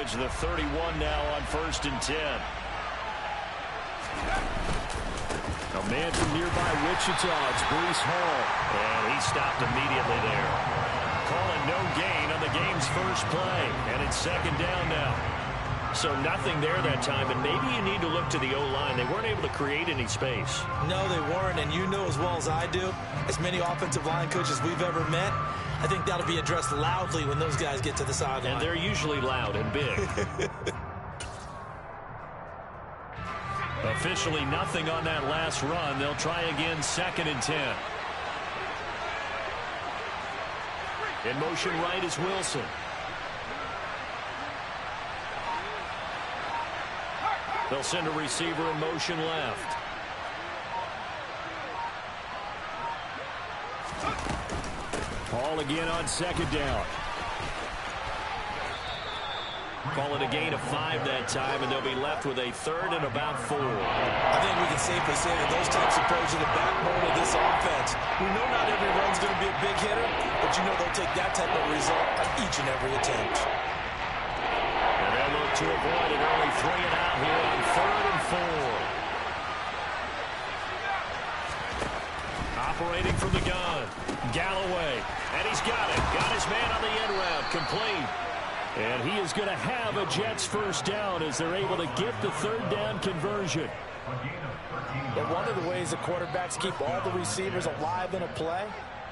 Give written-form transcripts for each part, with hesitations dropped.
damage the 31 now on 1st and 10. A man from nearby Wichita, it's Breece Hall. And he stopped immediately there. Calling no gain on the game's first play. And it's 2nd down now. So nothing there that time, and maybe you need to look to the O-line. They weren't able to create any space. No, they weren't, and you know as well as I do, as many offensive line coaches we've ever met, I think that'll be addressed loudly when those guys get to the sideline. And they're usually loud and big. Officially nothing on that last run. They'll try again 2nd and 10. In motion right is Wilson. They'll send a receiver in motion left. Hall again on 2nd down. Call it a gain of 5 that time, and they'll be left with a 3rd and about 4. I think we can safely say that those types of plays are the backbone of this offense. We know not every run's going to be a big hitter, but you know they'll take that type of result on each and every attempt. And they'll look to avoid an early 3 and out here on 3rd and 4. Operating from the gun, Galloway, and he's got it. Got his man on the end route, complete. And he is going to have a Jets first down as they're able to get the 3rd down conversion. And one of the ways the quarterbacks keep all the receivers alive in a play,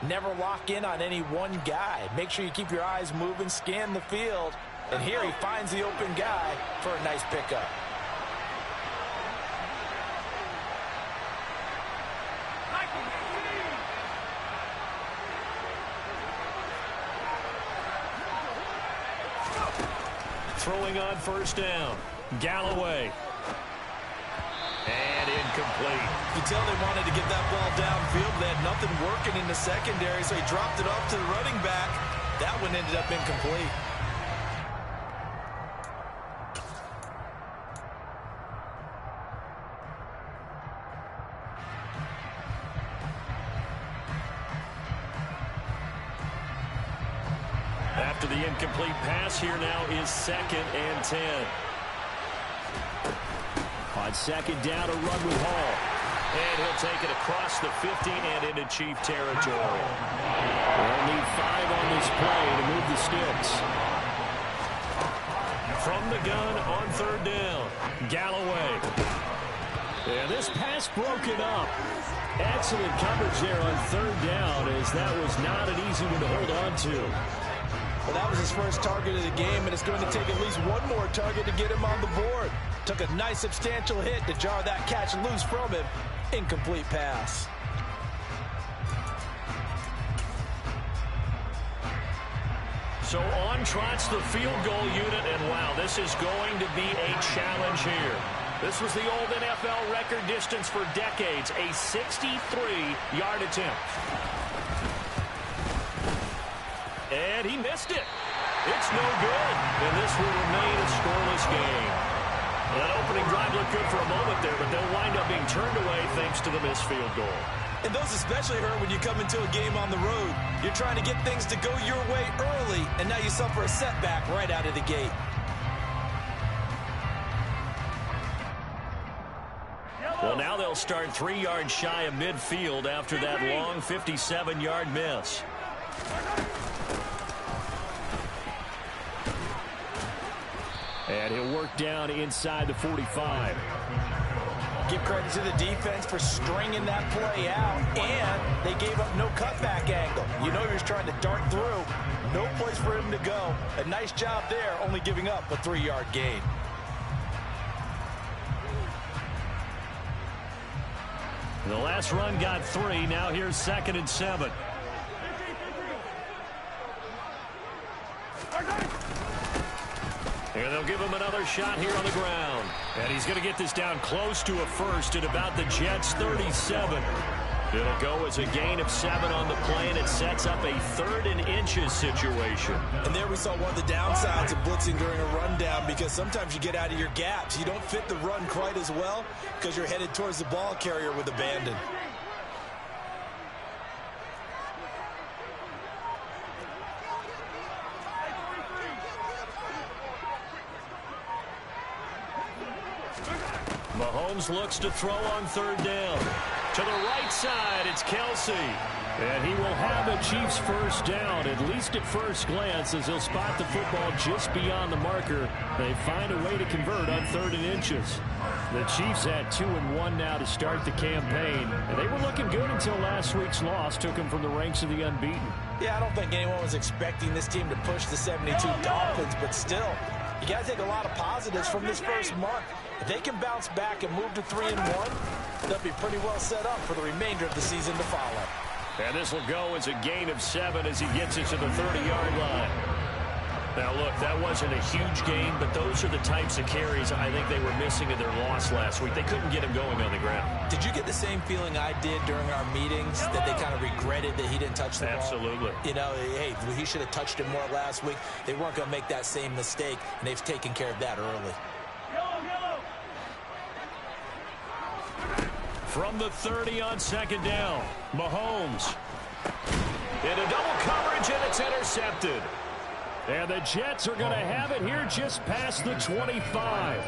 never lock in on any one guy. Make sure you keep your eyes moving, scan the field. And here he finds the open guy for a nice pickup. Throwing on 1st down, Galloway. And incomplete. You tell they wanted to get that ball downfield. They had nothing working in the secondary, so he dropped it off to the running back. That one ended up incomplete. After the incomplete pass, here now is 2nd and 10. On 2nd down, a run with Hall. And he'll take it across the 15 and into Chief territory. They'll need 5 on this play to move the sticks. From the gun on 3rd down, Galloway. And this pass broken up. Excellent coverage there on 3rd down, as that was not an easy one to hold on to. Well, that was his first target of the game, and it's going to take at least one more target to get him on the board. Took a nice substantial hit to jar that catch loose from him. Incomplete pass. So on trots the field goal unit, and wow, this is going to be a challenge here. This was the old NFL record distance for decades, a 63-yard attempt. And he missed it. It's no good. And this will remain a scoreless game. That opening drive looked good for a moment there, but they'll wind up being turned away thanks to the missed field goal. And those especially hurt when you come into a game on the road. You're trying to get things to go your way early, and now you suffer a setback right out of the gate. Well, now they'll start 3 yards shy of midfield after that long 57-yard miss. And he'll work down inside the 45. Give credit to the defense for stringing that play out, and they gave up no cutback angle. You know he was trying to dart through. No place for him to go. A nice job there, only giving up a 3-yard gain. The last run got 3. Now here's 2nd and 7. And they'll give him another shot here on the ground. And he's going to get this down close to a first at about the Jets' 37. It'll go as a gain of 7 on the play, and it sets up a 3rd and inches situation. And there we saw one of the downsides of blitzing during a rundown, because sometimes you get out of your gaps. You don't fit the run quite as well because you're headed towards the ball carrier with abandon. Mahomes looks to throw on third down. To the right side, it's Kelsey. And he will have the Chiefs first down, at least at first glance, as he'll spot the football just beyond the marker. They find a way to convert on 3rd and inches. The Chiefs had 2-1 now to start the campaign, and they were looking good until last week's loss took them from the ranks of the unbeaten. Yeah, I don't think anyone was expecting this team to push the 72 Dolphins, but still, you got to take a lot of positives from this first month. If they can bounce back and move to 3-1, they'll be pretty well set up for the remainder of the season to follow. And this will go as a gain of 7 as he gets it to the 30-yard line. Now, look, that wasn't a huge gain, but those are the types of carries I think they were missing in their loss last week. They couldn't get him going on the ground. Did you get the same feeling I did during our meetings, that they kind of regretted that he didn't touch the ball? Absolutely. You know, hey, he should have touched it more last week. They weren't going to make that same mistake, and they've taken care of that early. From the 30 on 2nd down, Mahomes. Into double coverage, and it's intercepted. And the Jets are going to have it here just past the 25.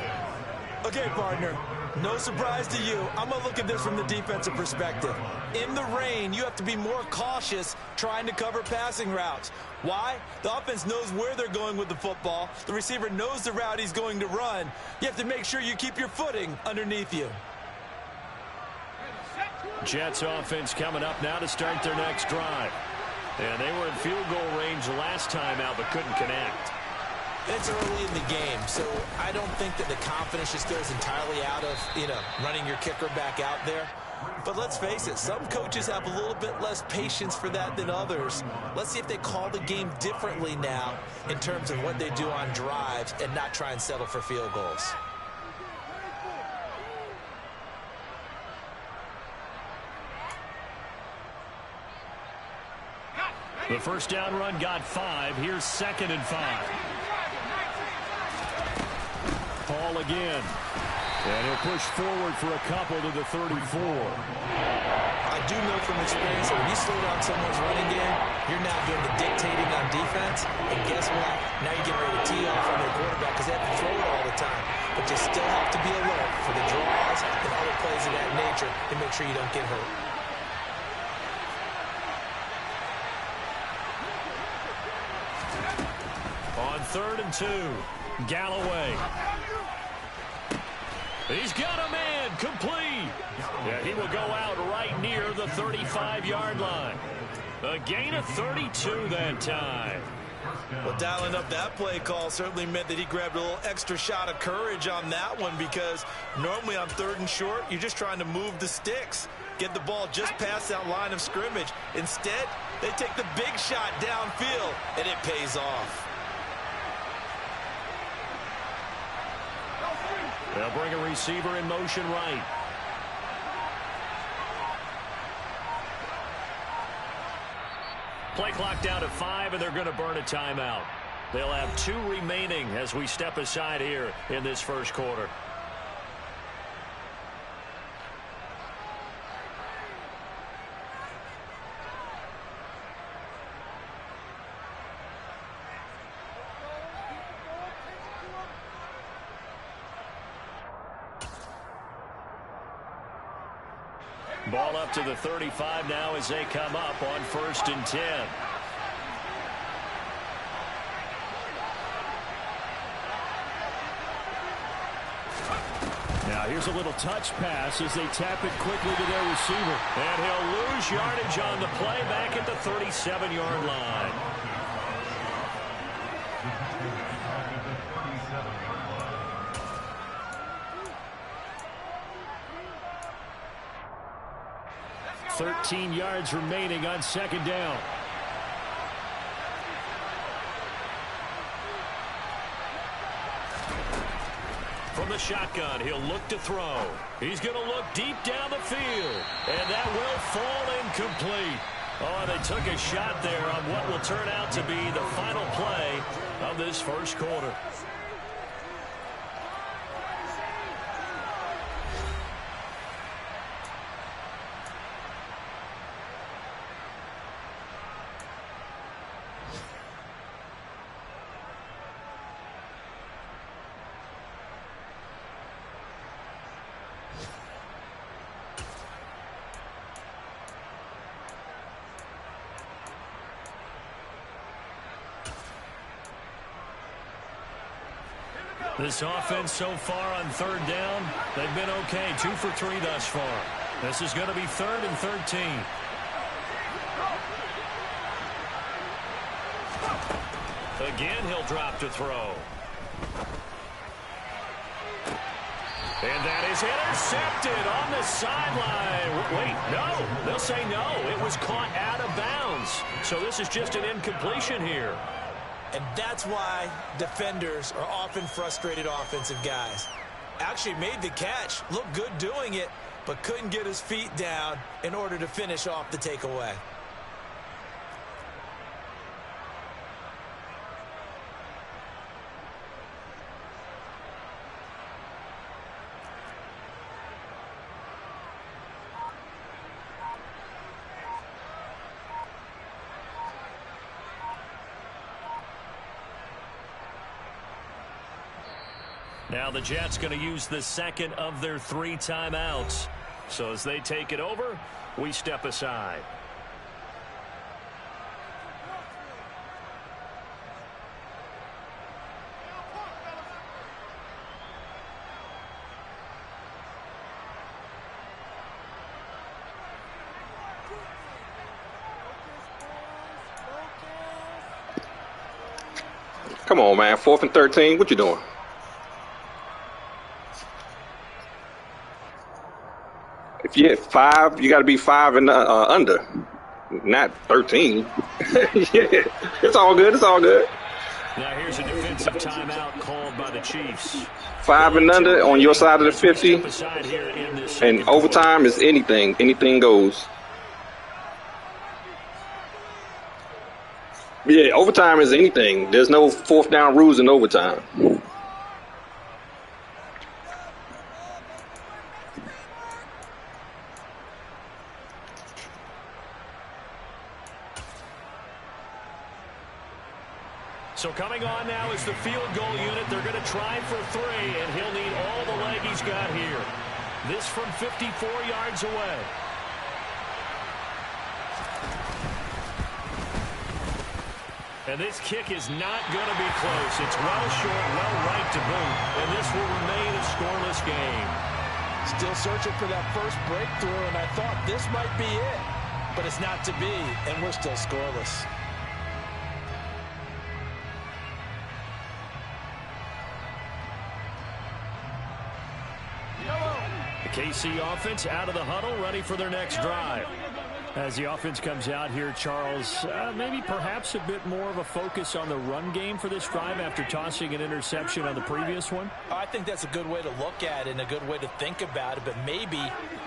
Okay, partner, no surprise to you. I'm going to look at this from the defensive perspective. In the rain, you have to be more cautious trying to cover passing routes. Why? The offense knows where they're going with the football. The receiver knows the route he's going to run. You have to make sure you keep your footing underneath you. Jets offense coming up now to start their next drive. And they were in field goal range last time out but couldn't connect. It's early in the game, so I don't think that the confidence just goes entirely out of, running your kicker back out there. But let's face it, some coaches have a little bit less patience for that than others. Let's see if they call the game differently now in terms of what they do on drives and not try and settle for field goals. The first down run got 5. Here's 2nd and 5. Paul again. And he'll push forward for a couple to the 34. I do know from experience that when you slow down someone's running game, you're now doing the dictating on defense. And guess what? Now you're getting ready to tee off on their quarterback because they have to throw it all the time. But you still have to be alert for the draws and other plays of that nature to make sure you don't get hurt. On 3rd and 2, Galloway. He's got a man, complete. Yeah, he will go out right near the 35-yard line. A gain of 32 that time. Well, dialing up that play call certainly meant that he grabbed a little extra shot of courage on that one, because normally on 3rd and short, you're just trying to move the sticks, get the ball just past that line of scrimmage. Instead, they take the big shot downfield, and it pays off. They'll bring a receiver in motion right. Play clock down to 5, and they're going to burn a timeout. They'll have 2 remaining as we step aside here in this first quarter. Ball up to the 35 now as they come up on 1st and 10. Now here's a little touch pass as they tap it quickly to their receiver. And he'll lose yardage on the play back at the 37-yard line. $13 yards remaining on 2nd down. From the shotgun, he'll look to throw. He's going to look deep down the field. And that will fall incomplete. Oh, they took a shot there on what will turn out to be the final play of this first quarter. This offense so far on third down, they've been okay. 2 for 3 thus far. This is going to be 3rd and 13. Again, he'll drop to throw. And that is intercepted on the sideline. Wait, no. They'll say no. It was caught out of bounds. So this is just an incompletion here. And that's why defenders are often frustrated offensive guys. Actually made the catch, looked good doing it, but couldn't get his feet down in order to finish off the takeaway. Now the Jets going to use the second of their 3 timeouts. So as they take it over, we step aside. Come on, man. 4th and 13. What you doing? If you hit 5, you got to be 5 and under, not 13. Yeah, it's all good. It's all good. Now here's a defensive timeout called by the Chiefs. 5 and under on your side of the 50, and overtime is anything. Anything goes. Yeah, overtime is anything. There's no 4th down rules in overtime. So coming on now is the field goal unit. They're going to try for 3, and he'll need all the leg he's got here. This from 54 yards away. And this kick is not going to be close. It's well short, well right to boot, and this will remain a scoreless game. Still searching for that first breakthrough, and I thought this might be it. But it's not to be, and we're still scoreless. The KC offense out of the huddle, ready for their next drive. As the offense comes out here, Charles, maybe perhaps a bit more of a focus on the run game for this drive after tossing an interception on the previous one? I think that's a good way to look at it and a good way to think about it, but maybe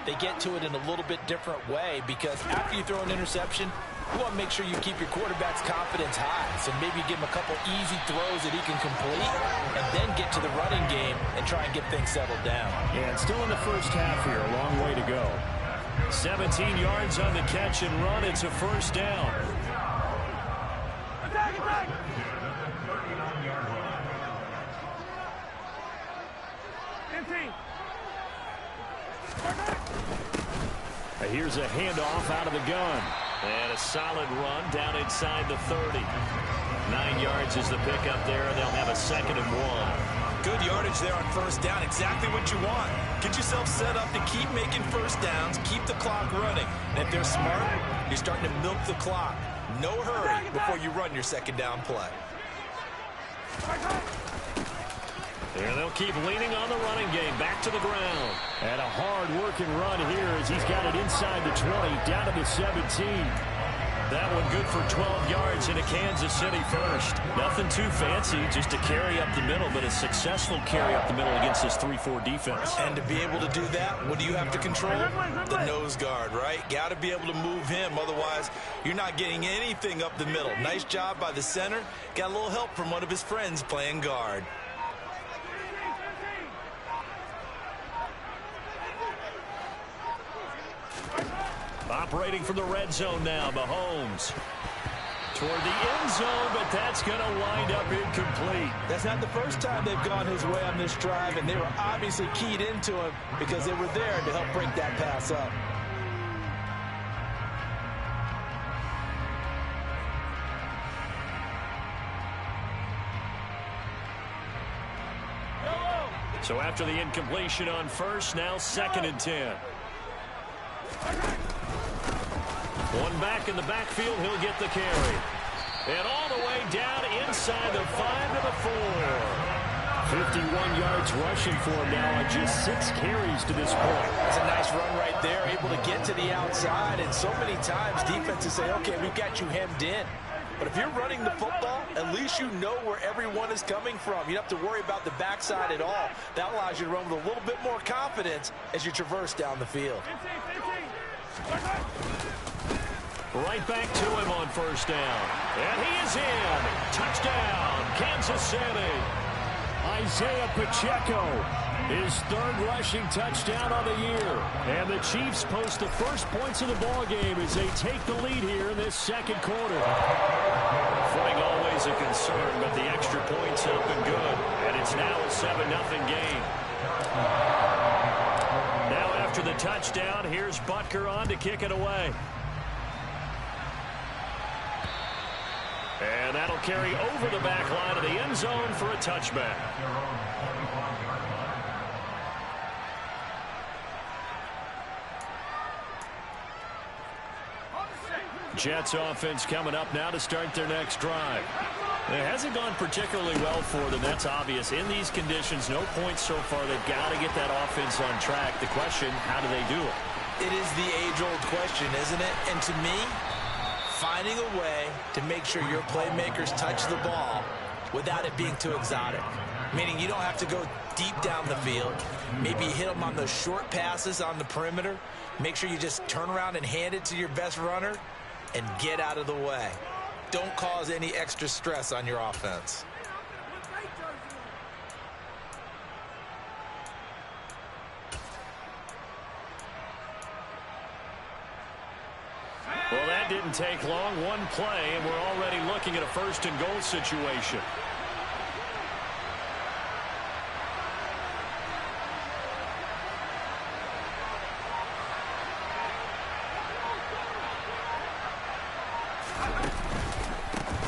they get to it in a little bit different way, because after you throw an interception, you want to make sure you keep your quarterback's confidence high. So maybe give him a couple easy throws that he can complete and then get to the running game and try and get things settled down. Yeah, and still in the first half here, a long way to go. 17 yards on the catch and run. It's a first down. Here's a handoff out of the gun. And a solid run down inside the 30. 9 yards is the pickup there, and they'll have a 2nd and 1. Good yardage there on first down. Exactly what you want. Get yourself set up to keep making first downs, keep the clock running. And if they're smart, you're starting to milk the clock. No hurry before you run your 2nd down play. And they'll keep leaning on the running game. Back to the ground. And a hard-working run here as he's got it inside the 20, down to the 17. That one good for 12 yards in a Kansas City first. Nothing too fancy, just a carry up the middle, but a successful carry up the middle against this 3-4 defense. And to be able to do that, what do you have to control? The nose guard, right? Got to be able to move him, otherwise you're not getting anything up the middle. Nice job by the center. Got a little help from one of his friends playing guard. Operating from the red zone now, Mahomes. Toward the end zone, but that's going to wind up incomplete. That's not the first time they've gone his way on this drive, and they were obviously keyed into him because they were there to help break that pass up. So after the incompletion on first, now 2nd and 10. One back in the backfield, he'll get the carry. And all the way down inside the 5 to the 4. 51 yards rushing for him now on just 6 carries to this point. That's a nice run right there, able to get to the outside. And so many times defenses say, okay, we've got you hemmed in. But if you're running the football, at least you know where everyone is coming from. You don't have to worry about the backside at all. That allows you to run with a little bit more confidence as you traverse down the field. Right back to him on first down. And he is in. Touchdown, Kansas City. Isaiah Pacheco, his 3rd rushing touchdown on the year. And the Chiefs post the first points of the ballgame as they take the lead here in this 2nd quarter. Footing always a concern, but the extra points have been good. And it's now a 7-0 game. Now after the touchdown, here's Butker on to kick it away. And that'll carry over the back line of the end zone for a touchback. Jets offense coming up now to start their next drive. It hasn't gone particularly well for them. That's obvious. In these conditions, no points so far. They've got to get that offense on track. The question, how do they do it? It is the age-old question, isn't it? And to me, finding a way to make sure your playmakers touch the ball without it being too exotic. Meaning you don't have to go deep down the field. Maybe hit them on those short passes on the perimeter. Make sure you just turn around and hand it to your best runner and get out of the way. Don't cause any extra stress on your offense. Well, that didn't take long. One play, and we're already looking at a 1st and goal situation.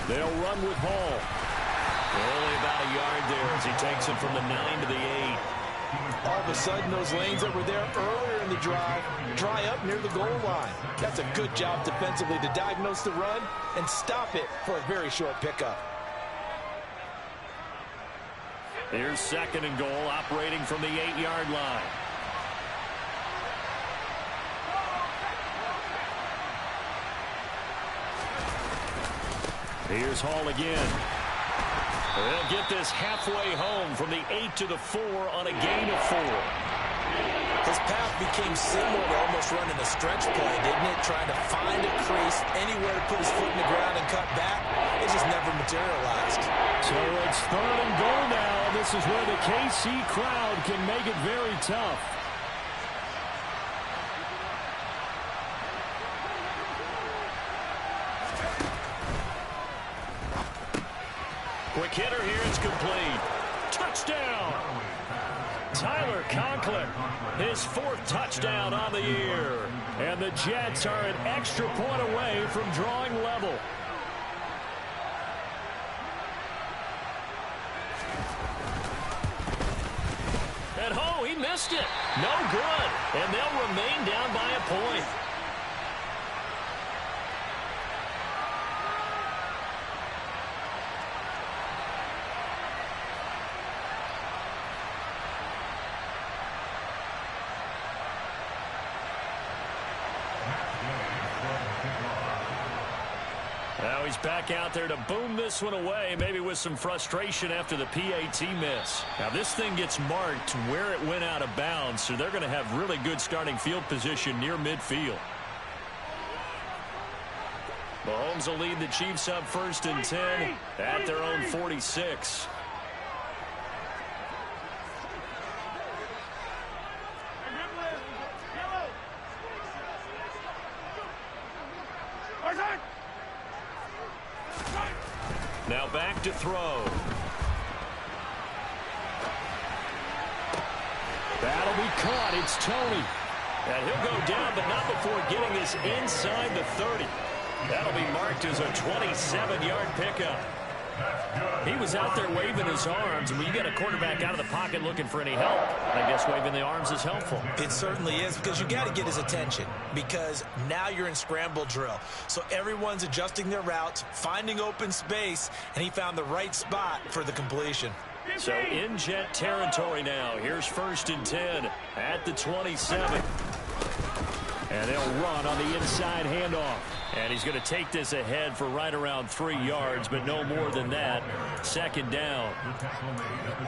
They'll run with Hall. Only about a yard there as he takes it from the 9 to the 8. All of a sudden, those lanes that were there earlier in the drive dry up near the goal line. That's a good job defensively to diagnose the run and stop it for a very short pickup. Here's 2nd and goal, operating from the 8-yard line. Here's Hall again. They'll get this halfway home from the 8 to the 4 on a gain of 4. His path became similar to almost running a stretch play, didn't it? Trying to find a crease, anywhere to put his foot in the ground and cut back. It just never materialized. So it's 3rd and goal now. This is where the KC crowd can make it very tough. Quick hitter here, it's complete. Touchdown! Tyler Conklin, his 4th touchdown on the year. And the Jets are an extra point away from drawing level. And oh, he missed it. No good. And they'll remain down by a point. Now he's back out there to boom this one away, maybe with some frustration after the PAT miss. Now this thing gets marked where it went out of bounds, so they're going to have really good starting field position near midfield. Mahomes will lead the Chiefs up 1st and 10 at their own 46. Now back to throw. That'll be caught. It's Tony. And he'll go down, but not before getting this inside the 30. That'll be marked as a 27-yard pickup. He was out there waving his arms, and when you get a quarterback out of the pocket looking for any help, I guess waving the arms is helpful. It certainly is, because you got to get his attention, because now you're in scramble drill. So everyone's adjusting their routes, finding open space, and he found the right spot for the completion. So in Jet territory now. Here's 1st and 10 at the 27. And they'll run on the inside handoff. And he's going to take this ahead for right around 3 yards, but no more than that. 2nd down.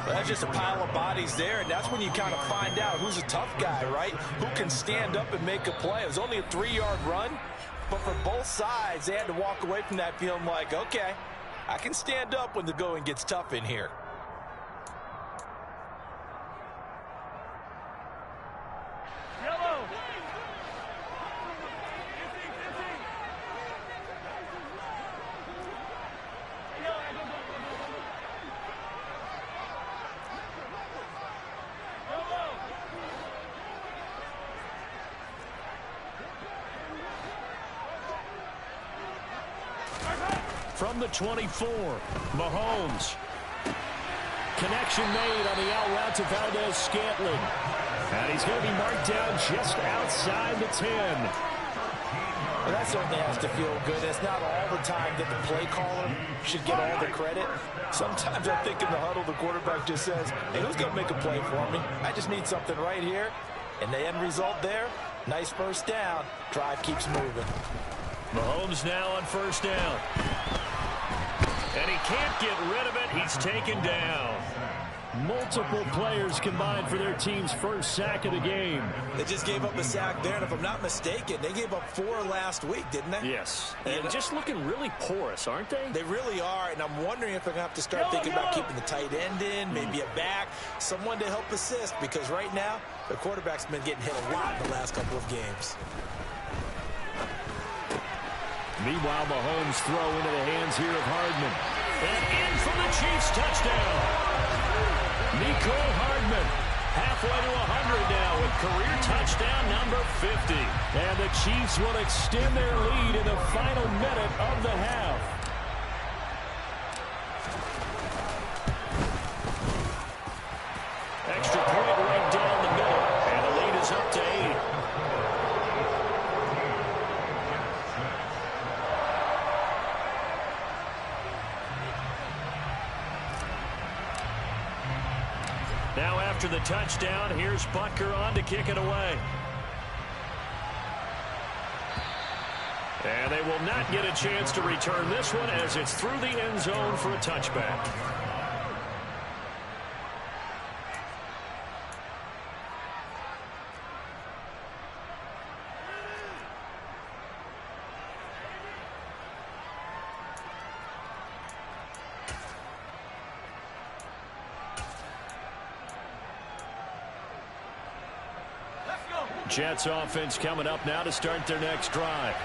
Well, that's just a pile of bodies there, and that's when you kind of find out who's a tough guy, right? Who can stand up and make a play. It was only a 3-yard run, but for both sides, they had to walk away from that feeling like, okay, I can stand up when the going gets tough in here. From the 24, Mahomes. Connection made on the out route to Valdez-Scantling. And he's going to be marked down just outside the 10. Well, that certainly has to feel good. It's not all the time that the play caller should get all the credit. Sometimes I think in the huddle, the quarterback just says, hey, who's going to make a play for me? I just need something right here. And the end result there, nice 1st down. Drive keeps moving. Mahomes now on 1st down. And he can't get rid of it. He's taken down. Multiple players combined for their team's 1st sack of the game. They just gave up a sack there, and if I'm not mistaken, they gave up 4 last week, didn't they? Yes. And just looking really porous, aren't they? They really are, and I'm wondering if they're going to have to start thinking about keeping the tight end in, maybe a back, someone to help assist, because right now, the quarterback's been getting hit a lot in the last couple of games. Meanwhile, Mahomes throw into the hands here of Hardman. And in for the Chiefs touchdown. Mecole Hardman halfway to 100 now with career touchdown number 50. And the Chiefs will extend their lead in the final minute of the half. Extra point right down the middle. And the lead is up to 8. Now after the touchdown, here's Butker on to kick it away. And they will not get a chance to return this one as it's through the end zone for a touchback. Jets offense coming up now to start their next drive.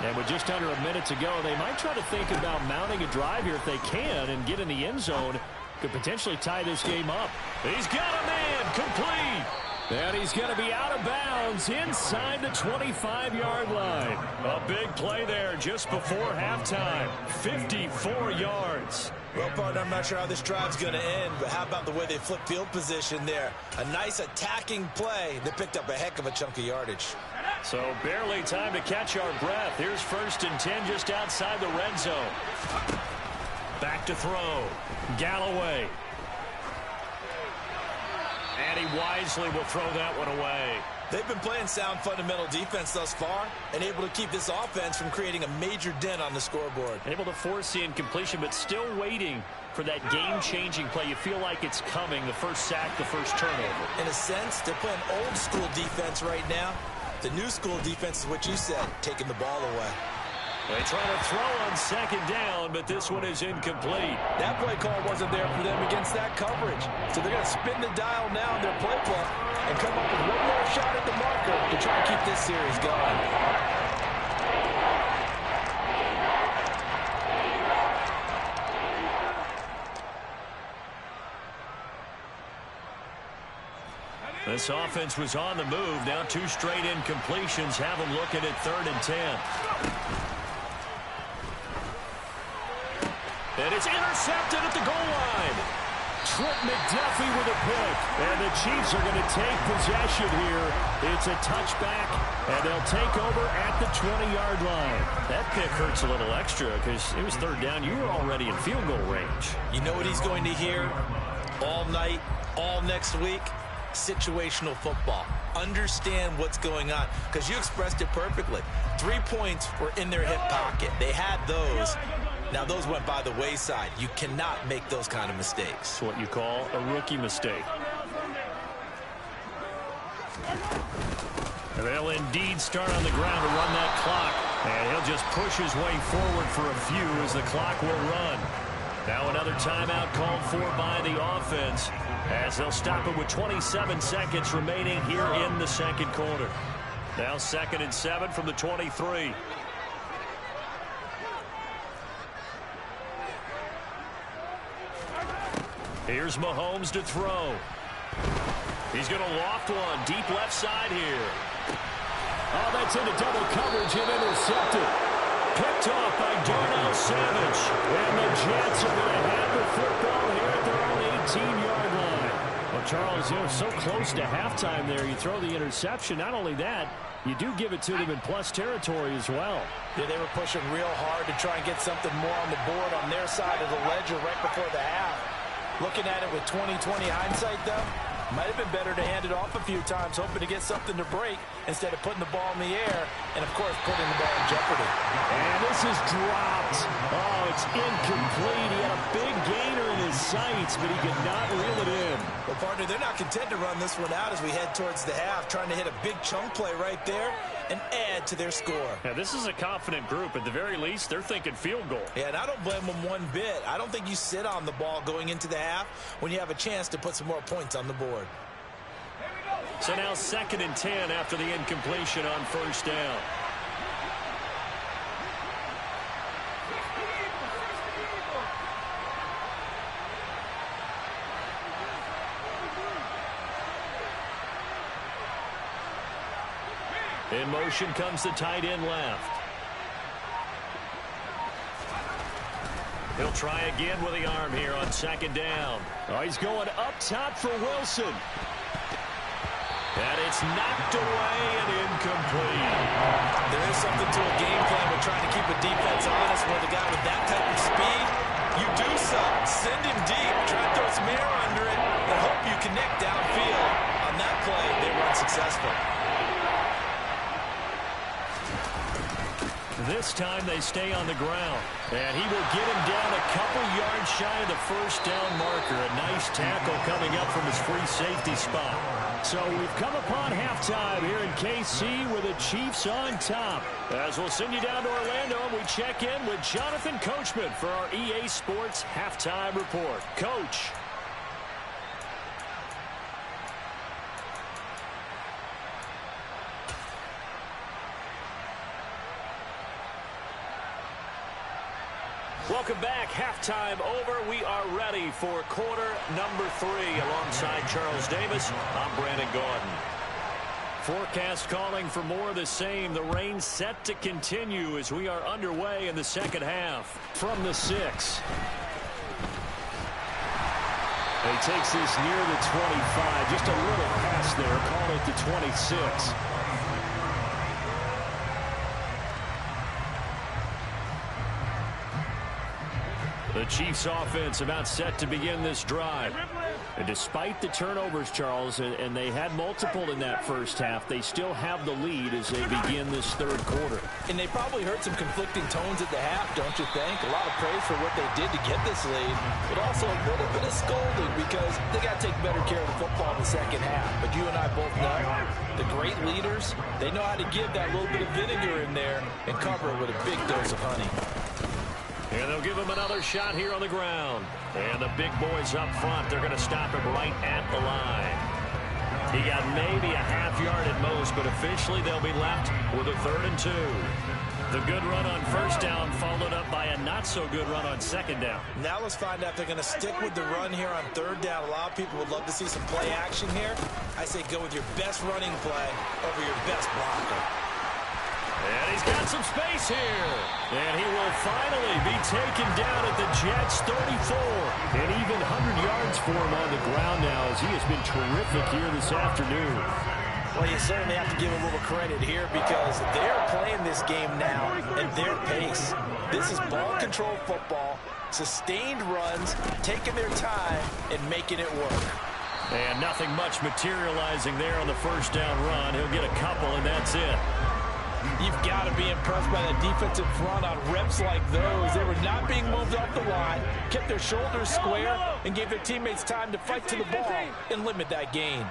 And with just under a minute to go, they might try to think about mounting a drive here if they can and get in the end zone. Could potentially tie this game up. He's got a man complete. And he's going to be out of bounds inside the 25-yard line. A big play there just before halftime. 54 yards. Well, partner, I'm not sure how this drive's going to end, but how about the way they flip field position there? A nice attacking play that picked up a heck of a chunk of yardage. So barely time to catch our breath. Here's 1st and 10 just outside the red zone. Back to throw. Galloway. And he wisely will throw that one away. They've been playing sound fundamental defense thus far and able to keep this offense from creating a major dent on the scoreboard. Able to force the incompletion, but still waiting for that game-changing play. You feel like it's coming, the first sack, the first turnover. In a sense, they're playing old-school defense right now. The new school defense is what you said, taking the ball away. They try to throw on 2nd down, but this one is incomplete. That play call wasn't there for them against that coverage. So they're going to spin the dial now in their playbook and come up with one more shot at the marker to try and keep this series going. This offense was on the move. Now 2 straight incompletions have them looking at 3rd and 10. And it's intercepted at the goal line. Trent McDuffie with a pick. And the Chiefs are going to take possession here. It's a touchback, and they'll take over at the 20-yard line. That pick hurts a little extra because it was third down. You were already in field goal range. You know what he's going to hear all night, all next week? Situational football. Understand what's going on, because you expressed it perfectly. 3 points were in their hip pocket. They had those. Now, those went by the wayside. You cannot make those kind of mistakes. It's what you call a rookie mistake. And they'll indeed start on the ground to run that clock. And he'll just push his way forward for a few as the clock will run. Now another timeout called for by the offense as they'll stop it with 27 seconds remaining here in the second quarter. Now 2nd and 7 from the 23. Here's Mahomes to throw. He's going to loft one deep left side here. Oh, that's into double coverage and intercepted. Picked off by Darnell Savage. And the Jets are going to have the football here at their own 18-yard line. Well, Charles, you're so close to halftime there. You throw the interception. Not only that, you do give it to them in plus territory as well. Yeah, they were pushing real hard to try and get something more on the board on their side of the ledger right before the half. Looking at it with 20/20 hindsight, though, might have been better to hand it off a few times, hoping to get something to break instead of putting the ball in the air and, of course, putting the ball in jeopardy. And this is dropped. Oh, it's incomplete. He had a big gainer in his sights, but he could not reel it in. Well, partner, they're not content to run this one out as we head towards the half, trying to hit a big chunk play right there and add to their score. Yeah, this is a confident group. At the very least, they're thinking field goal. Yeah, and I don't blame them one bit. I don't think you sit on the ball going into the half when you have a chance to put some more points on the board. So now 2nd and 10 after the incompletion on first down. In motion comes the tight end left. He'll try again with the arm here on 2nd down. Oh, he's going up top for Wilson. And it's knocked away and incomplete. There is something to a game plan with trying to keep a defense honest with a guy with that type of speed. You do something. Send him deep. Try to throw some air under it and hope you connect downfield. On that play, they were unsuccessful. This time they stay on the ground. And he will get him down a couple yards shy of the first down marker. A nice tackle coming up from his free safety spot. So we've come upon halftime here in KC with the Chiefs on top. As we'll send you down to Orlando, and we check in with Jonathan Coachman for our EA Sports Halftime Report. Coach. Welcome back. Halftime over. We are ready for quarter number 3. Alongside Charles Davis, I'm Brandon Gaudin. Forecast calling for more of the same. The rain set to continue as we are underway in the second half. From the 6. He takes this near the 25. Just a little pass there. Call it the 26. The Chiefs offense about set to begin this drive. And despite the turnovers, Charles, and they had multiple in that first half, they still have the lead as they begin this third quarter. And they probably heard some conflicting tones at the half, don't you think? A lot of praise for what they did to get this lead, but also a little bit of scolding because they got to take better care of the football in the second half. But you and I both know the great leaders, they know how to give that little bit of vinegar in there and cover it with a big dose of honey. And they'll give him another shot here on the ground. And the big boys up front, they're going to stop him right at the line. He got maybe a half yard at most, but officially they'll be left with a 3rd and 2. The good run on first down followed up by a not-so-good run on 2nd down. Now let's find out if they're going to stick with the run here on 3rd down. A lot of people would love to see some play action here. I say go with your best running play over your best blocker. And he's got some space here. And he will finally be taken down at the Jets' 34. And even 100 yards for him on the ground now, as he has been terrific here this afternoon. Well, you certainly have to give a little credit here because they're playing this game now at their pace. This is ball control football, sustained runs, taking their time, and making it work. And nothing much materializing there on the first down run. He'll get a couple, and that's it. You've got to be impressed by that defensive front on reps like those. They were not being moved off the line, kept their shoulders square, and gave their teammates time to fight to the ball and limit that gain.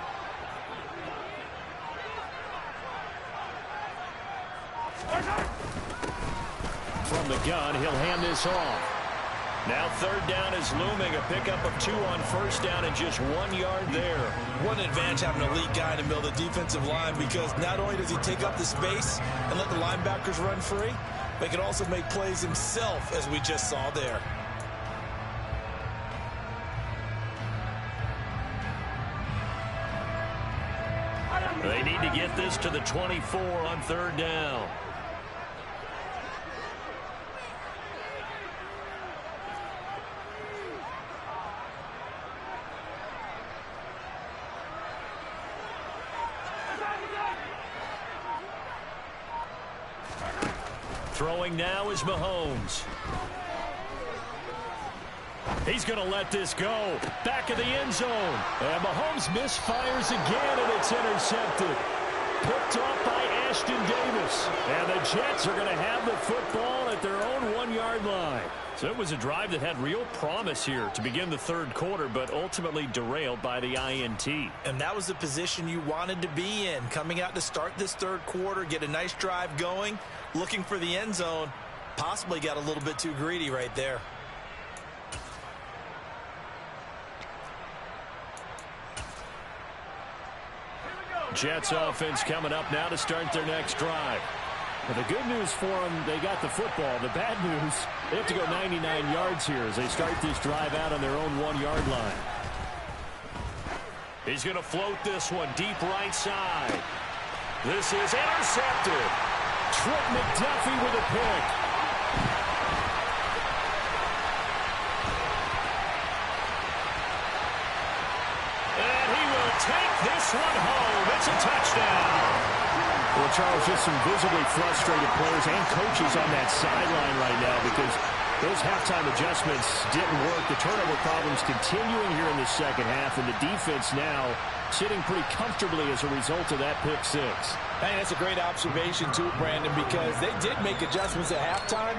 From the gun, he'll hand this off. Now third down is looming, a pickup of 2 on first down and just 1 yard there. What an advantage having an elite guy in the middle of the defensive line, because not only does he take up the space and let the linebackers run free, but he can also make plays himself, as we just saw there. They need to get this to the 24 on third down. Throwing now is Mahomes. He's going to let this go. Back of the end zone. And Mahomes misfires again, and it's intercepted. Picked off by Ashton Davis. And the Jets are going to have the football at their own 1 yard line. So it was a drive that had real promise here to begin the third quarter, but ultimately derailed by the INT. And that was the position you wanted to be in, coming out to start this third quarter, get a nice drive going, looking for the end zone. Possibly got a little bit too greedy right there. Jets offense coming up now to start their next drive. Well, the good news for them, they got the football. The bad news, they have to go 99 yards here as they start this drive out on their own 1 yard line. He's going to float this one deep right side. This is intercepted. Trent McDuffie with a pick. And he will take this one home. It's a touchdown. Well, Charles, just some visibly frustrated players and coaches on that sideline right now because those halftime adjustments didn't work. The turnover problems continuing here in the second half, and the defense now sitting pretty comfortably as a result of that pick six. Hey, that's a great observation, too, Brandon, because they did make adjustments at halftime.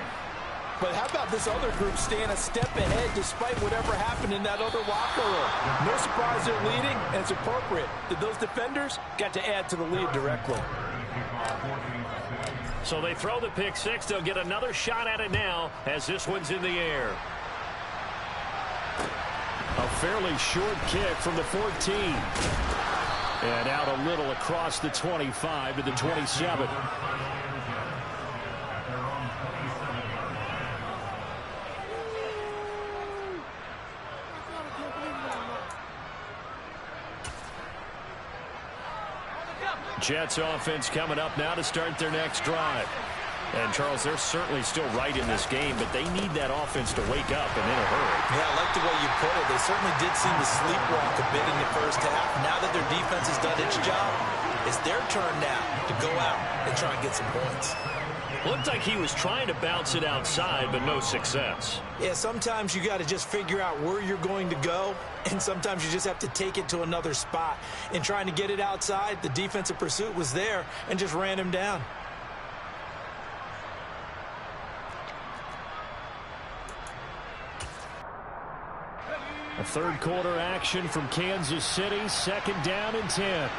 But how about this other group staying a step ahead despite whatever happened in that other locker room? No surprise they're leading, and it's appropriate that those defenders got to add to the lead directly. So they throw the pick six. They'll get another shot at it now as this one's in the air. A fairly short kick from the 14. And out a little across the 25 to the 27. Jets offense coming up now to start their next drive. And, Charles, they're certainly still right in this game, but they need that offense to wake up and in a hurry. Yeah, I like the way you put it. They certainly did seem to sleepwalk a bit in the first half. Now that their defense has done its job, it's their turn now to go out and try and get some points. Looked like he was trying to bounce it outside, but no success. Yeah, sometimes you got to just figure out where you're going to go, and sometimes you just have to take it to another spot. In trying to get it outside, the defensive pursuit was there and just ran him down. A third quarter action from Kansas City, second down and 10.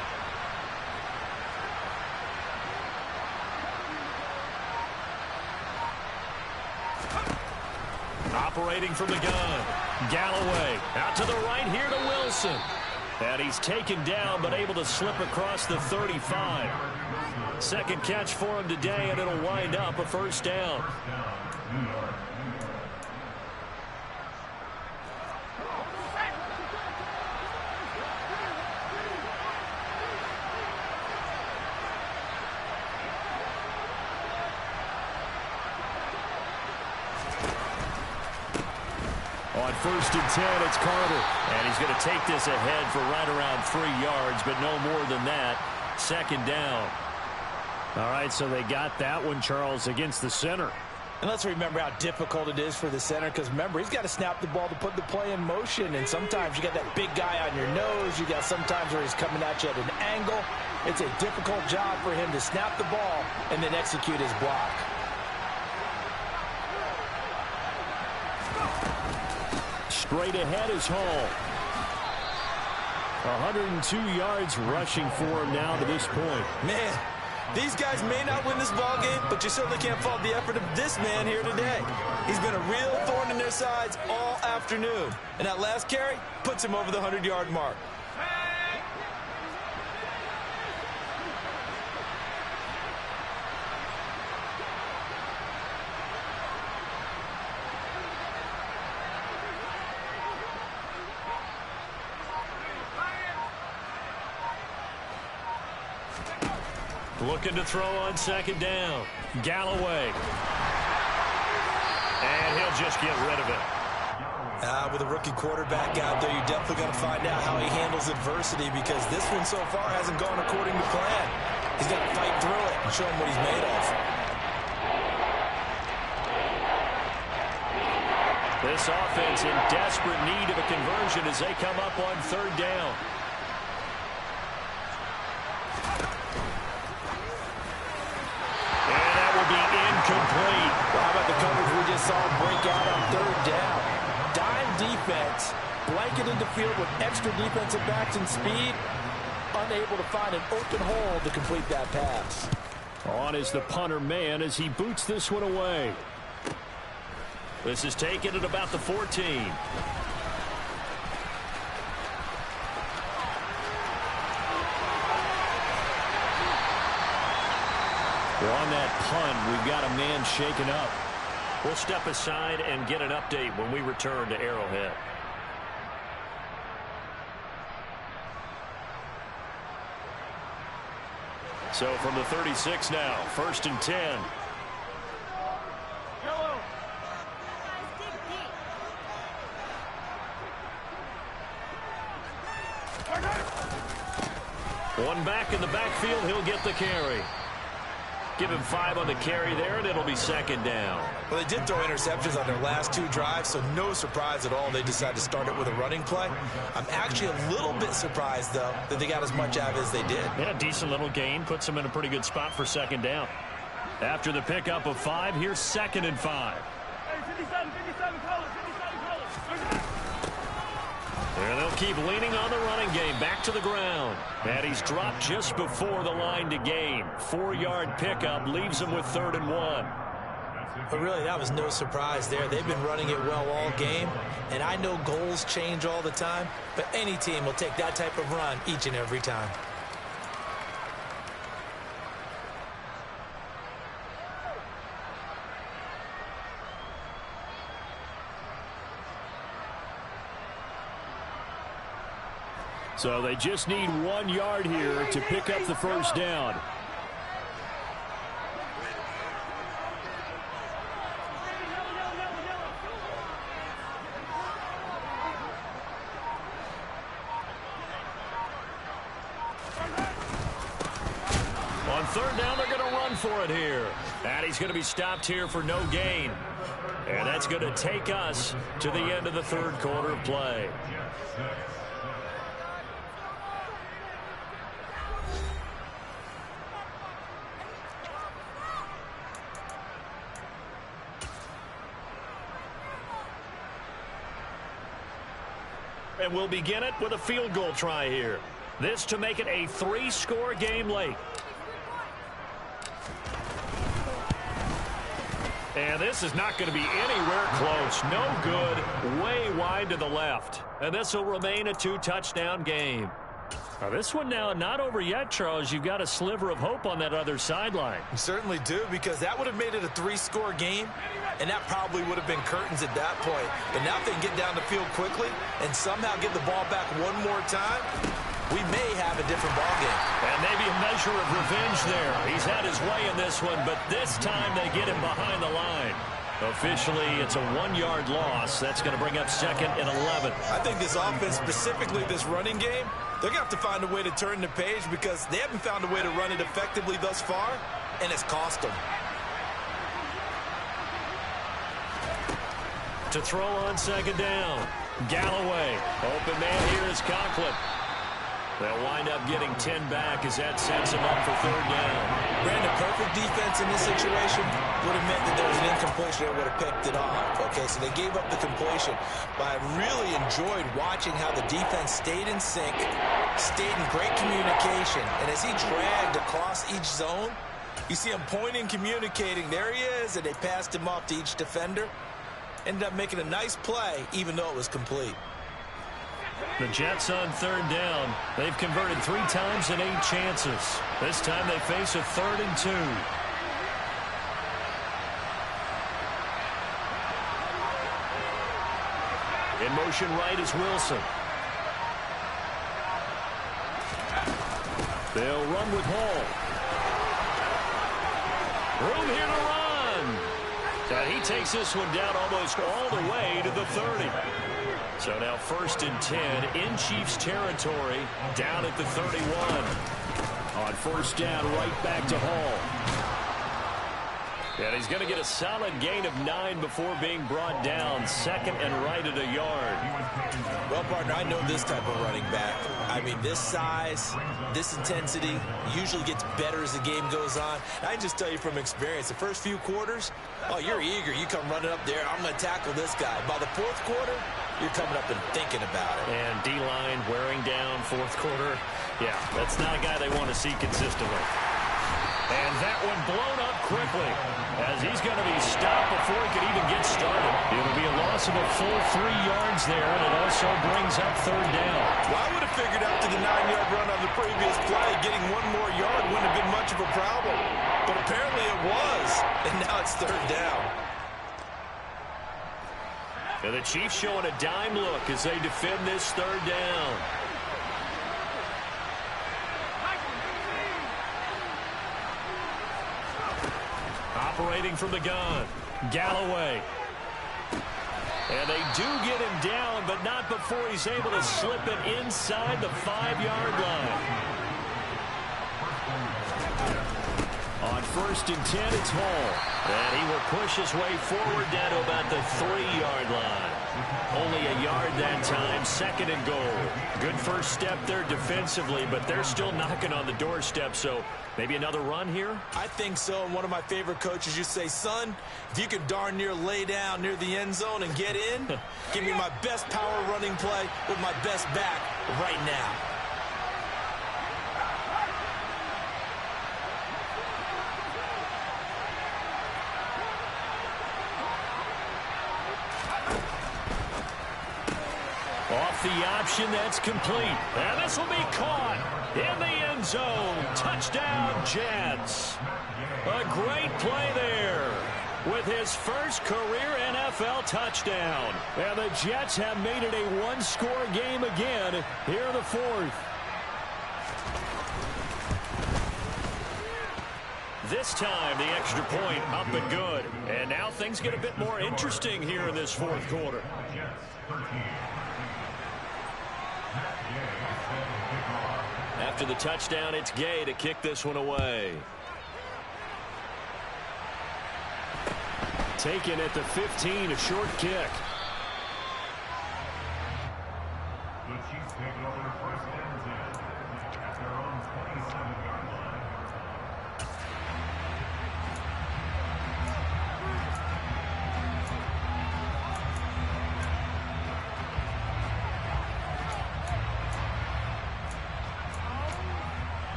Operating from the gun, Galloway out to the right here to Wilson. And he's taken down but able to slip across the 35. Second catch for him today, and it'll wind up a first down. first and 10. It's Carter. And he's going to take this ahead for right around 3 yards, but no more than that. Second down. All right, so they got that one, Charles, against the center. And let's remember how difficult it is for the center, because remember, he's got to snap the ball to put the play in motion, and sometimes you got that big guy on your nose. You got sometimes where he's coming at you at an angle. It's a difficult job for him to snap the ball and then execute his block. Straight ahead is Hall. 102 yards rushing for him now to this point. Man, these guys may not win this ball game, but you certainly can't fault the effort of this man here today. He's been a real thorn in their sides all afternoon. And that last carry puts him over the 100-yard mark. Looking to throw on second down. Galloway. And he'll just get rid of it. With a rookie quarterback out there, you're definitely going to find out how he handles adversity, because this one so far hasn't gone according to plan. He's got to fight through it and show him what he's made of. This offense in desperate need of a conversion as they come up on third down. Incomplete. Well, how about the coverage we just saw break out on third down? Dime defense, blanketed the field with extra defensive backs and speed, unable to find an open hole to complete that pass. On is the punter man as he boots this one away. This is taken at about the 14. On that punt, we've got a man shaken up. We'll step aside and get an update when we return to Arrowhead. So from the 36 now, first and 10. One back in the backfield, he'll get the carry. Give him 5 on the carry there, and it'll be second down. Well, they did throw interceptions on their last 2 drives, so no surprise at all they decided to start it with a running play. I'm actually a little bit surprised, though, that they got as much out of it as they did. Yeah, decent little gain. Puts them in a pretty good spot for second down. After the pickup of 5, here's second and 5. There they'll keep leaning on the running game. Back to the ground. And he's dropped just before the line to gain. 4-yard pickup leaves him with 3rd and 1. But really, that was no surprise there. They've been running it well all game. And I know goals change all the time, but any team will take that type of run each and every time. So they just need 1 yard here to pick up the first down. On third down, they're going to run for it here. And he's going to be stopped here for no gain. And that's going to take us to the end of the third quarter of play. And we'll begin it with a field goal try here. This to make it a 3-score game late. And this is not going to be anywhere close. No good. Way wide to the left. And this will remain a 2-touchdown game. Now this one now not over yet, Charles. You've got a sliver of hope on that other sideline. You certainly do, because that would have made it a 3-score game, and that probably would have been curtains at that point. But now if they can get down the field quickly and somehow get the ball back one more time, we may have a different ball game. And maybe a measure of revenge there. He's had his way in this one, but this time they get him behind the line. Officially, it's a 1-yard loss. That's going to bring up 2nd and 11. I think this offense, specifically this running game, they're going to have to find a way to turn the page because they haven't found a way to run it effectively thus far, and it's cost them. To throw on 2nd down. Galloway. Open man here is Conklin. They'll wind up getting 10 back as that sets them up for 3rd down. Brandon, perfect defense in this situation would have meant that there was an incompletion that would have picked it off. Okay, so they gave up the completion. But I really enjoyed watching how the defense stayed in sync, stayed in great communication. And as he dragged across each zone, you see him pointing, communicating. There he is, and they passed him off to each defender. Ended up making a nice play, even though it was complete. The Jets on 3rd down. They've converted 3 times in 8 chances. This time they face a 3rd and 2. In motion right is Wilson. They'll run with Hall. Room here to run. And he takes this one down almost all the way to the 30. So now 1st and 10 in Chiefs territory, down at the 31. On 1st down, right back to Hall. And he's going to get a solid gain of 9 before being brought down. 2nd and right at a yard. Well, partner, I know this type of running back. I mean, this size, this intensity usually gets better as the game goes on. I just tell you from experience, the first few quarters, oh, you're eager. You come running up there, I'm going to tackle this guy. By the 4th quarter, you're coming up and thinking about it. And D-line wearing down 4th quarter. Yeah, that's not a guy they want to see consistently. And that one blown up quickly as he's going to be stopped before he can even get started. It'll be a loss of a full 3 yards there, and it also brings up 3rd down. Well, I would have figured after the 9-yard run on the previous play, getting 1 more yard wouldn't have been much of a problem. But apparently it was, and now it's 3rd down. And the Chiefs showing a dime look as they defend this 3rd down. Operating from the gun, Galloway. And they do get him down, but not before he's able to slip it inside the 5-yard line. On 1st and 10, it's Hall. And he will push his way forward down to about the 3-yard line. Only a yard that time, 2nd and goal. Good first step there defensively, but they're still knocking on the doorstep, so maybe another run here? I think so, and one of my favorite coaches used to say, son, if you could darn near lay down near the end zone and get in, give me my best power running play with my best back right now. Off the option, that's complete. And this will be caught in the end zone. Touchdown, Jets. A great play there with his first career NFL touchdown. And the Jets have made it a 1-score game again here in the 4th. This time, the extra point up and good. And now things get a bit more interesting here in this 4th quarter. After the touchdown, it's Gay to kick this one away. Taken at the 15, a short kick. The Chiefs take it over 1st and 10 at their own 27-yard line.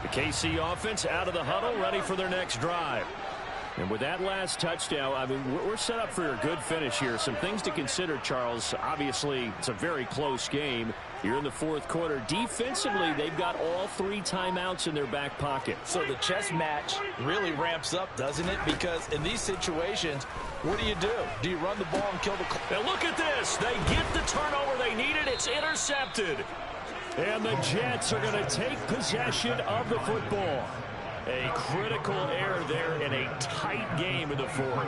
The KC offense out of the huddle, ready for their next drive. And with that last touchdown, I mean, we're set up for a good finish here. Some things to consider, Charles. Obviously, it's a very close game. You're in the fourth quarter. Defensively, they've got all 3 timeouts in their back pocket. So the chess match really ramps up, doesn't it? Because in these situations, what do? Do you run the ball and kill the clock? And look at this. They get the turnover they needed. It's intercepted. And the Jets are going to take possession of the football. A critical error there in a tight game in the fourth.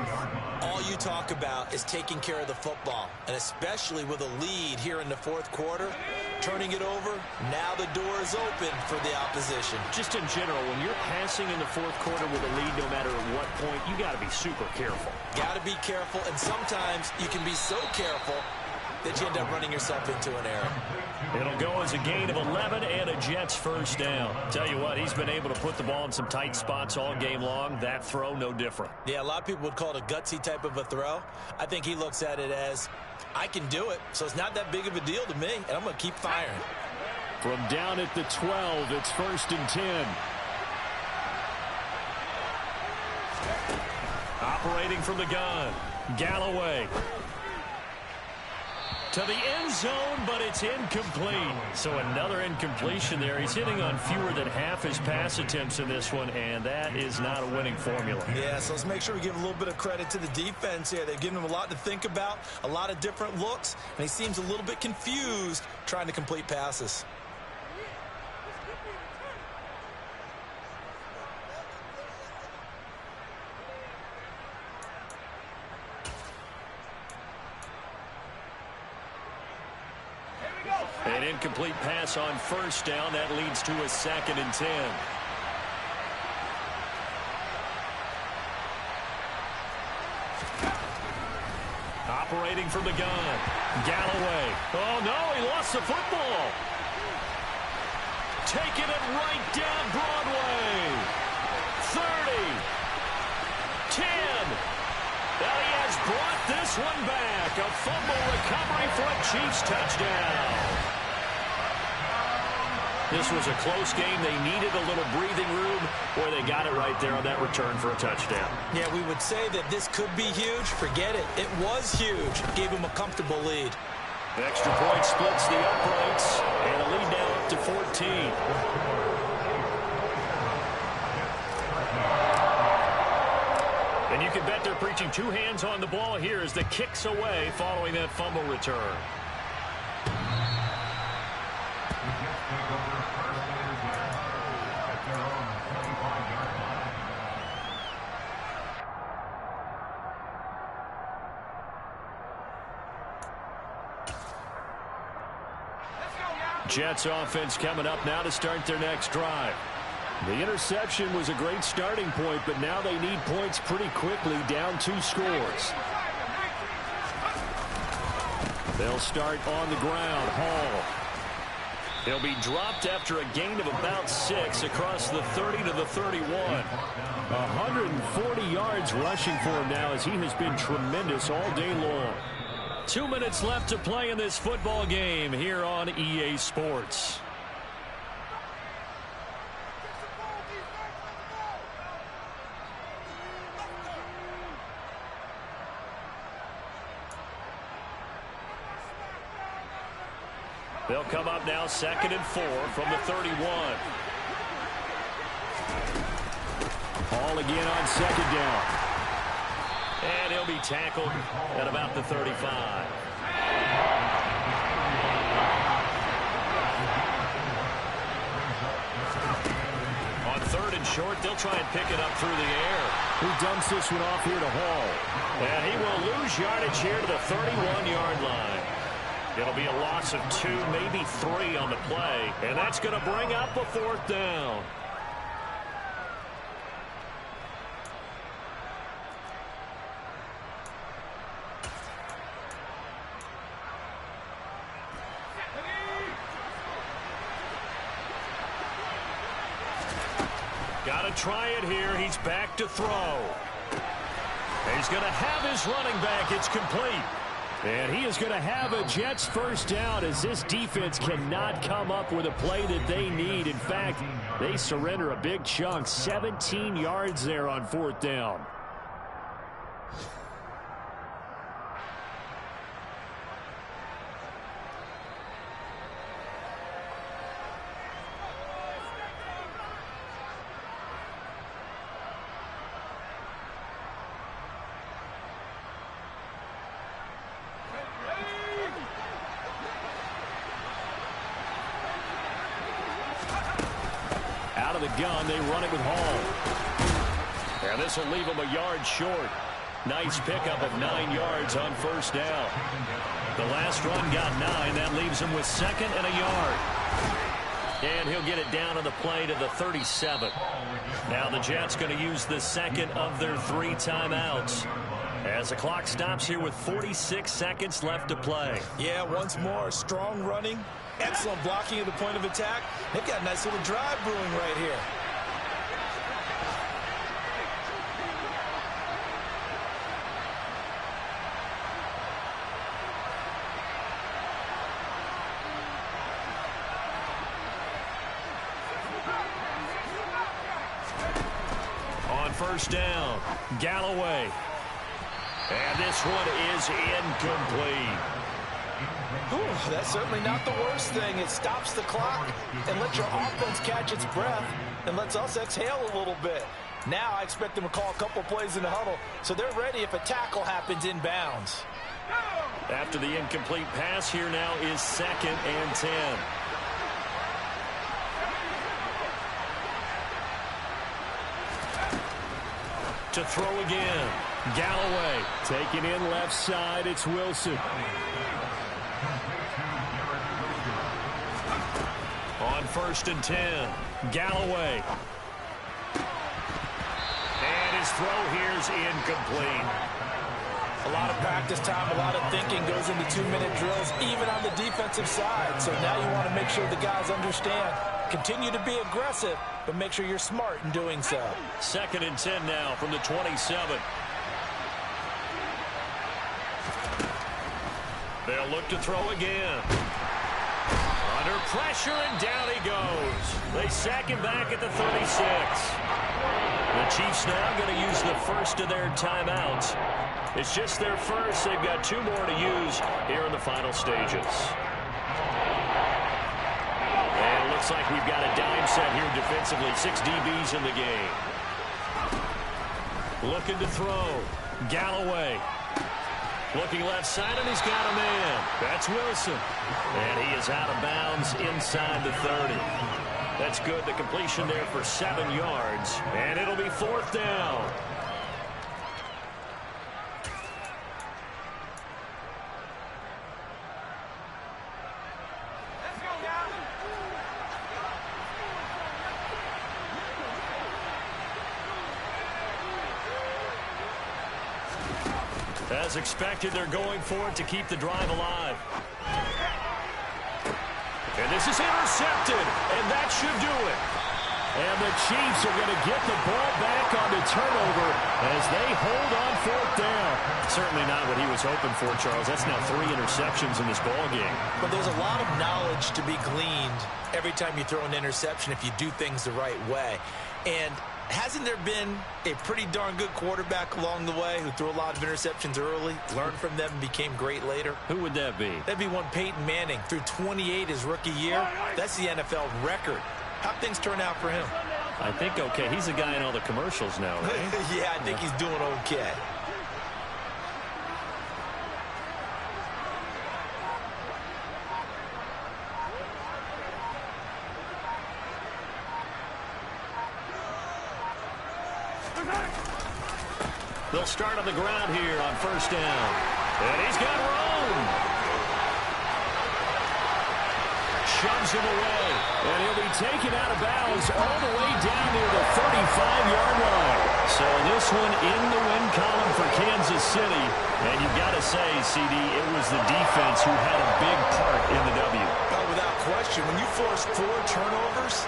All you talk about is taking care of the football, and especially with a lead here in the fourth quarter, turning it over, now the door is open for the opposition. Just in general, when you're passing in the fourth quarter with a lead, no matter at what point, you got to be super careful. Got to be careful, and sometimes you can be so careful that you end up running yourself into an error. It'll go as a gain of 11 and a Jets first down. Tell you what, he's been able to put the ball in some tight spots all game long. That throw, no different. Yeah, a lot of people would call it a gutsy type of a throw. I think he looks at it as, I can do it, so it's not that big of a deal to me, and I'm going to keep firing. From down at the 12, it's 1st and 10. Operating from the gun, Galloway. To the end zone, but it's incomplete. So another incompletion there. He's hitting on fewer than half his pass attempts in this one, and that is not a winning formula. Yeah, so let's make sure we give a little bit of credit to the defense here. They've given him a lot to think about, a lot of different looks, and he seems a little bit confused trying to complete passes. An incomplete pass on first down. That leads to a 2nd and 10. Operating from the gun. Galloway. Oh, no, he lost the football. Taking it right down Broadway. 30. 10. Now he has brought this one back. A fumble recovery for a Chiefs touchdown. This was a close game. They needed a little breathing room, or they got it right there on that return for a touchdown. Yeah, we would say that this could be huge. Forget it. It was huge. Gave him a comfortable lead. Extra point splits the uprights, and a lead now up to 14. And you can bet they're preaching 2 hands on the ball here as the kick's away following that fumble return. Jets offense coming up now to start their next drive. The interception was a great starting point, but now they need points pretty quickly, down 2 scores. They'll start on the ground. Hall. He'll be dropped after a gain of about 6 across the 30 to the 31. 140 yards rushing for him now as he has been tremendous all day long. 2 minutes left to play in this football game here on EA Sports. They'll come up now 2nd and 4 from the 31. Hall again on 2nd down. And he'll be tackled at about the 35. On 3rd and short, they'll try and pick it up through the air. Who dumps this one off here to Hall? And he will lose yardage here to the 31-yard line. It'll be a loss of 2, maybe 3 on the play. And that's going to bring up a 4th down. Got to try it here. He's back to throw. He's going to have his running back. It's complete. And he is going to have a Jets first down as this defense cannot come up with a play that they need. In fact, they surrender a big chunk, 17 yards there on 4th down. Out of the gun, they run it with Hall. And this will leave him a yard short. Nice pickup of 9 yards on first down. The last run got 9. That leaves him with 2nd and a yard. And he'll get it down on the play to the 37. Now the Jets going to use the second of their 3 timeouts. As the clock stops here with 46 seconds left to play. Yeah, once more, strong running, excellent blocking at the point of attack. They've got a nice little drive brewing right here. On first down, Galloway. And this one is incomplete. Ooh, that's certainly not the worst thing. It stops the clock and lets your offense catch its breath and lets us exhale a little bit. Now I expect them to call a couple plays in the huddle so they're ready if a tackle happens inbounds. After the incomplete pass, here now is 2nd and 10. To throw again. Galloway taking in left side. It's Wilson. On 1st and 10. Galloway. And his throw here's incomplete. A lot of practice time, a lot of thinking goes into 2-minute drills, even on the defensive side. So now you want to make sure the guys understand. Continue to be aggressive, but make sure you're smart in doing so. 2nd and 10 now from the 27. They'll look to throw again. Under pressure, and down he goes. They sack him back at the 36. The Chiefs now going to use the first of their timeouts. It's just their first. They've got 2 more to use here in the final stages. And it looks like we've got a dime set here defensively. 6 DBs in the game. Looking to throw. Galloway. Looking left side, and he's got a man. That's Wilson. And he is out of bounds inside the 30. That's good. The completion there for 7 yards. And it'll be 4th down. As expected, they're going for it to keep the drive alive. And this is intercepted, and that should do it. And the Chiefs are going to get the ball back on the turnover as they hold on 4th down. Certainly not what he was hoping for, Charles. That's now 3 interceptions in this ball game. But there's a lot of knowledge to be gleaned every time you throw an interception if you do things the right way. And hasn't there been a pretty darn good quarterback along the way who threw a lot of interceptions early, learned from them, and became great later? Who would that be? That'd be one Peyton Manning. Threw 28 his rookie year. That's the NFL record. How'd things turn out for him? I think okay. He's the guy in all the commercials now, right? Yeah, I think he's doing okay. They'll start on the ground here on 1st down. And he's got room. Shoves him away. And he'll be taken out of bounds all the way down near the 35-yard line. So this one in the win column for Kansas City. And you've got to say, CD, it was the defense who had a big part in the W. Oh, without question. When you force 4 turnovers,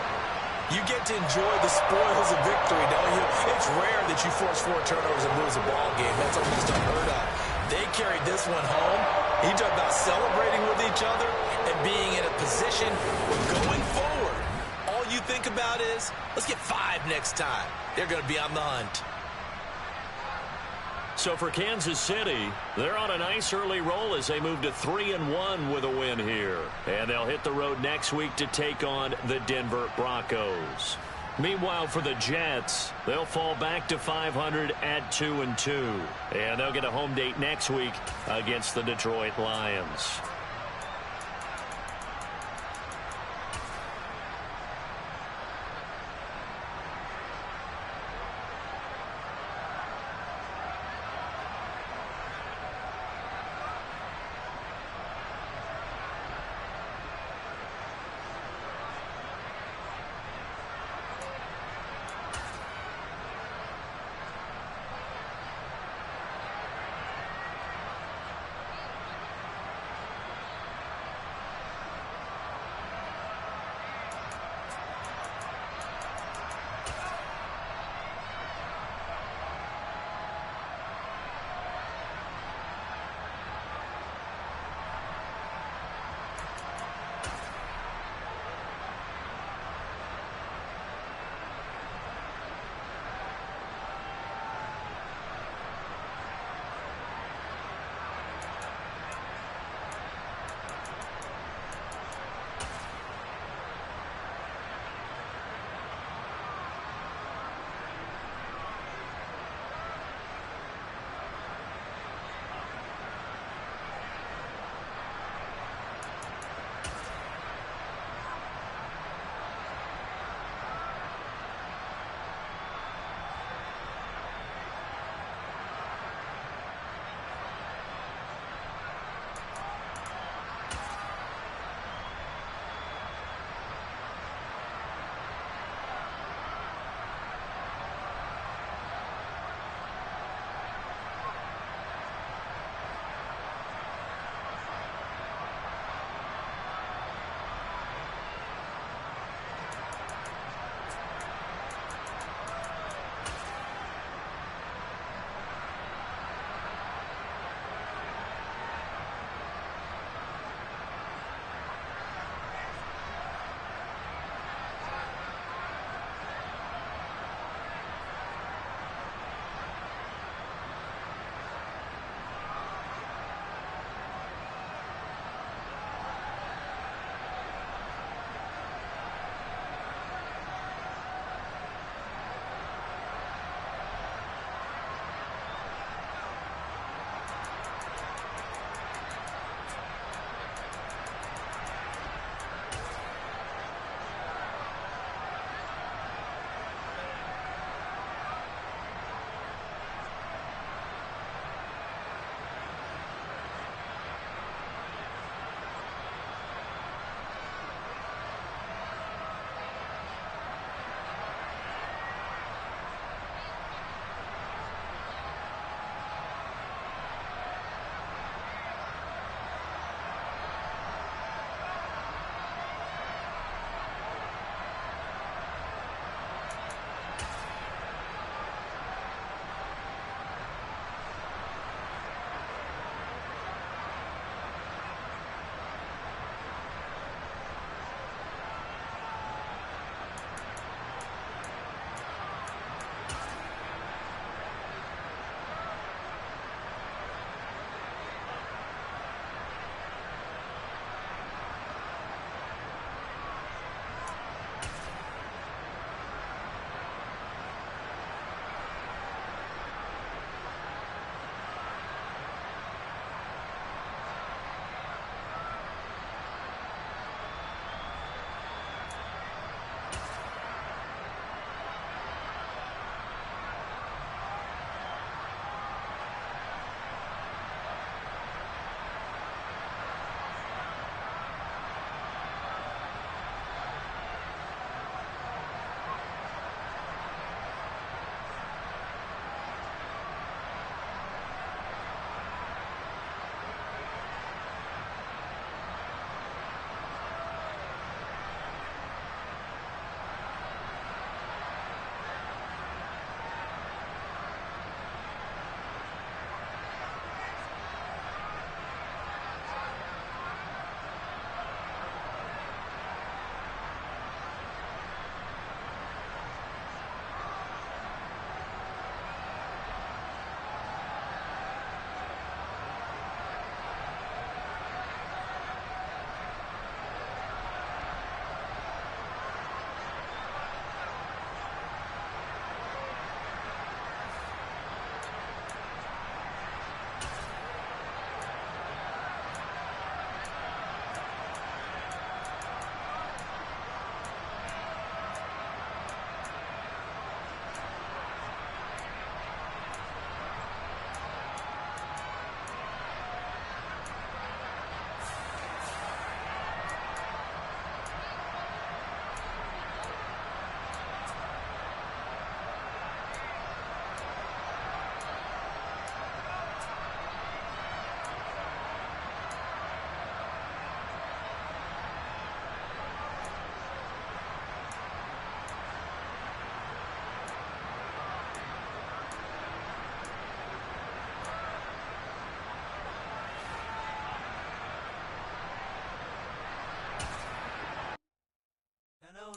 you get to enjoy the spoils of victory, don't you? It's rare that you force 4 turnovers and lose a ball game. That's almost unheard of. They carried this one home. You talk about celebrating with each other and being in a position where going forward, all you think about is, let's get 5 next time. They're going to be on the hunt. So for Kansas City, they're on a nice early roll as they move to 3-1 with a win here. And they'll hit the road next week to take on the Denver Broncos. Meanwhile, for the Jets, they'll fall back to 500 at 2-2. And they'll get a home date next week against the Detroit Lions.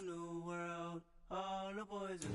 new world. All the boys